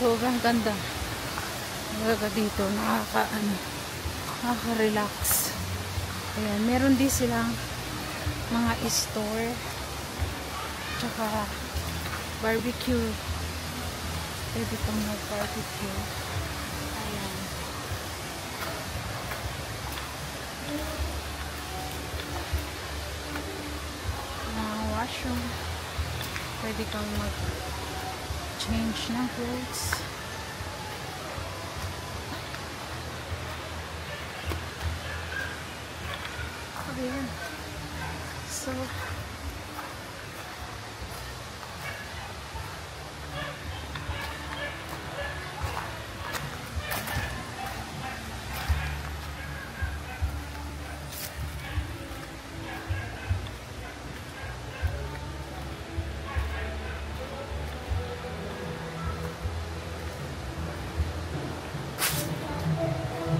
sobrang ganda. Talaga dito, nakaka-relax. Ayan, meron din silang mga store, tsaka barbecue. Pwede pang mag-barbecue. Ayan. Washroom. Pwede kang mag-change ng clothes. Ayan. So,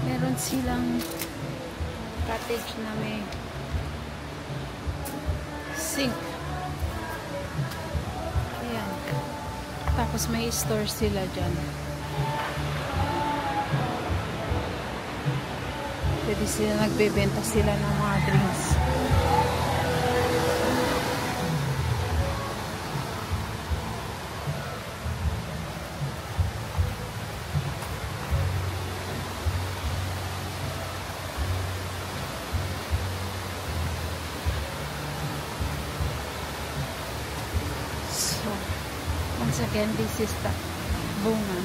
meron silang cottage na may sink. Ayan. Tapos may store sila dyan. Pwede sila, nagbebenta sila ng mga drinks. Once again, this is Tacubungan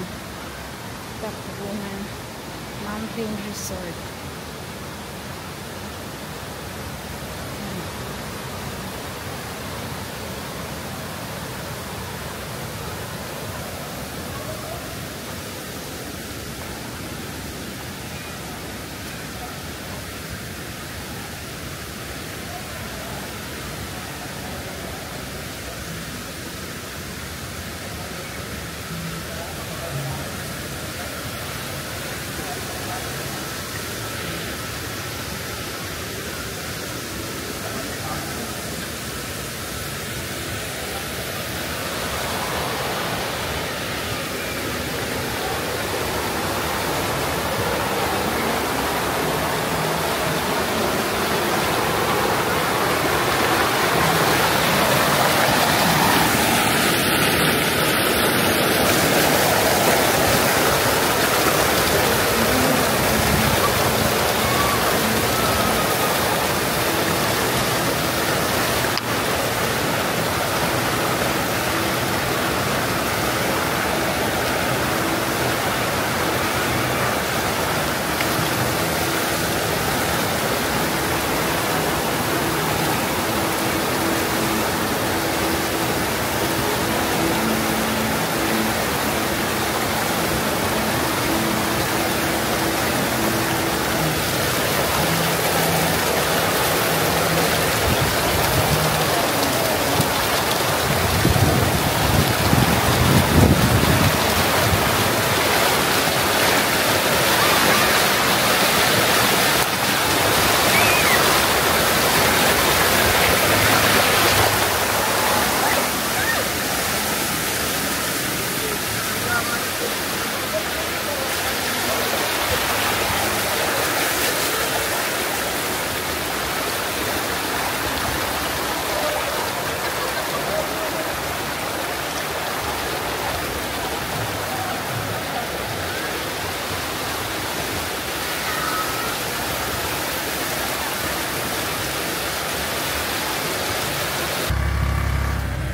Mountain Resort.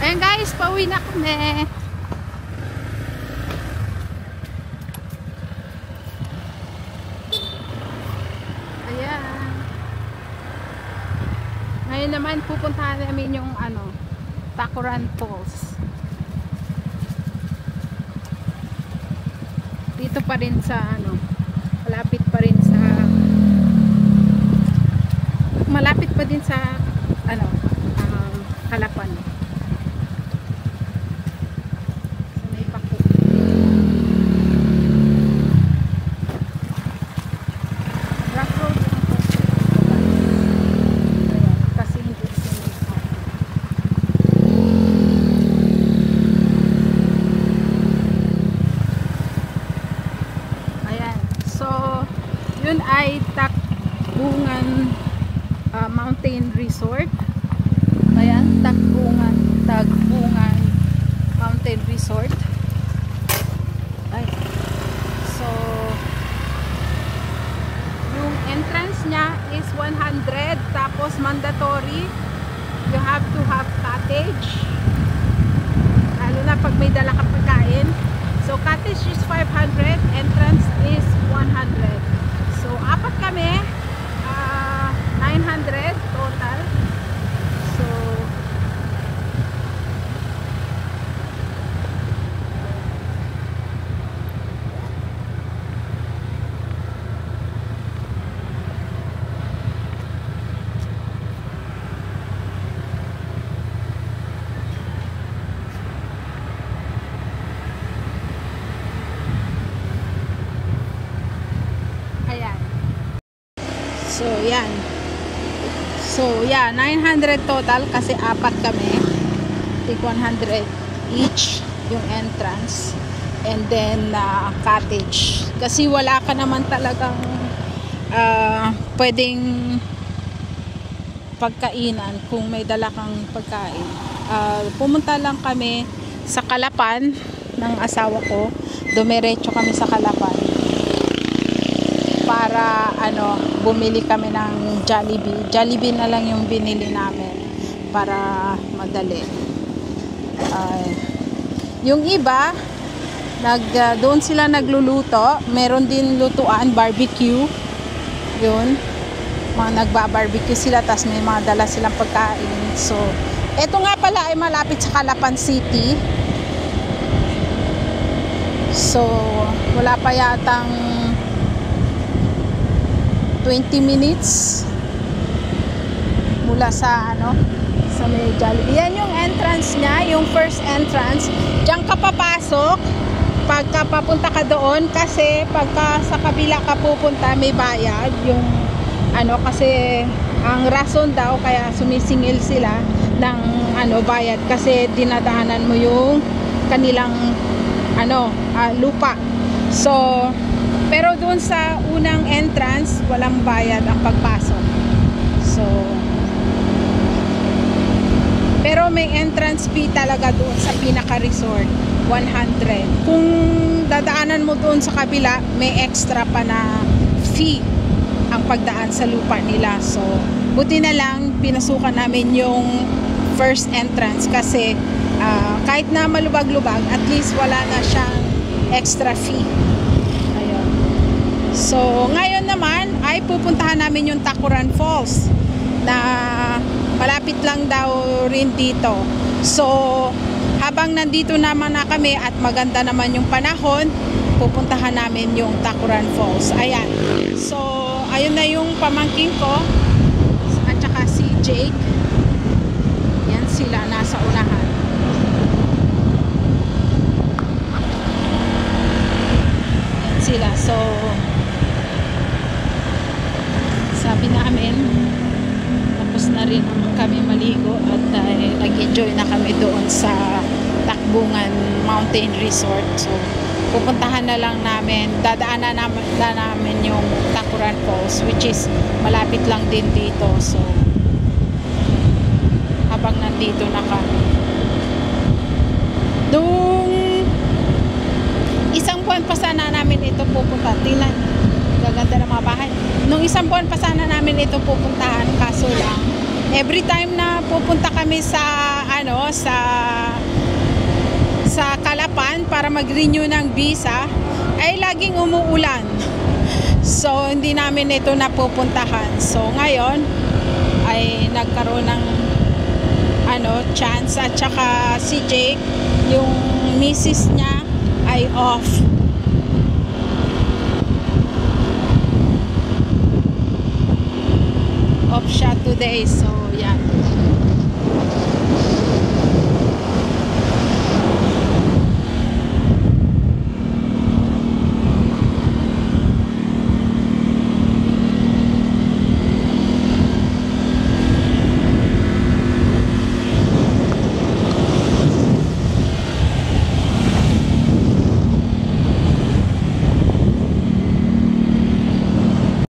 Ayan guys, pauwi na kami. Ayan. Ngayon naman pupuntahan namin yung Tacuran Falls. Dito pa rin sa malapit pa din sa Halapan. Yun ay Takbungan Mountain Resort. Ayan, Takbungan Mountain Resort. Ay. So, yung entrance niya is 100, tapos mandatory you have to have cottage, lalo na pag may dala ka pagkain. So cottage is 500, entrance is 100. So apat kami, 900 total. So So, yan. So, yeah, 900 total kasi apat kami. Take 100 each yung entrance. And then, cottage. Kasi wala ka naman talagang pwedeng pagkainan kung may dala kang pagkain. Pumunta lang kami sa Calapan ng asawa ko. Dumiretso kami sa Calapan para bumili kami ng Jollibee. Jollibee na lang yung binili namin para madali. Yung iba doon sila nagluluto. Meron din lutuan, barbecue. Yun, mga nagba-barbecue sila, tas may mga dala silang pagkain. So, eto nga pala ay malapit sa Calapan City. So, wala pa yatang 20 minutes mula sa sa may Jollibee. Yan yung entrance niya, yung first entrance. Diyan ka papasok pagka papunta ka doon, kasi pagka sa kabila ka pupunta may bayad. Yung kasi ang rason daw kaya sumisingil sila ng bayad, kasi dinadaanan mo yung kanilang lupa. So pero doon sa unang entrance, walang bayad ang pagpasok. So, pero may entrance fee talaga doon sa pinaka-resort, 100. Kung dadaanan mo doon sa kabila, may extra pa na fee ang pagdaan sa lupa nila. So, buti na lang pinasukan namin yung first entrance, kasi kahit na malubag-lubag, at least wala na siyang extra fee. So, ngayon naman ay pupuntahan namin yung Tacuran Falls na malapit lang daw rin dito. So, habang nandito naman na kami at maganda naman yung panahon, pupuntahan namin yung Tacuran Falls. Ayan. So, ayun na yung pamangkin ko at saka si Jake. Yan sila, nasa unahan. Yan sila. So, sabi namin tapos na rin kami maligo at nag-enjoy na kami doon sa Takbungan Mountain Resort. So pupuntahan na lang namin, dadaanan namin yung Tacuran Falls, which is malapit lang din dito. So habang nandito na kami, nung isang buwan pa sana namin ito pupunta. Tingnan, gaganda ng mga bahay. Nung isang buwan pa sana namin ito pupuntahan, kaso lang every time na pupunta kami sa sa Calapan para mag-renew ng visa, ay laging umuulan. So hindi namin ito napupuntahan. So ngayon ay nagkaroon ng chance, at saka si Jake, yung misis niya ay off. Off siya today. So yan.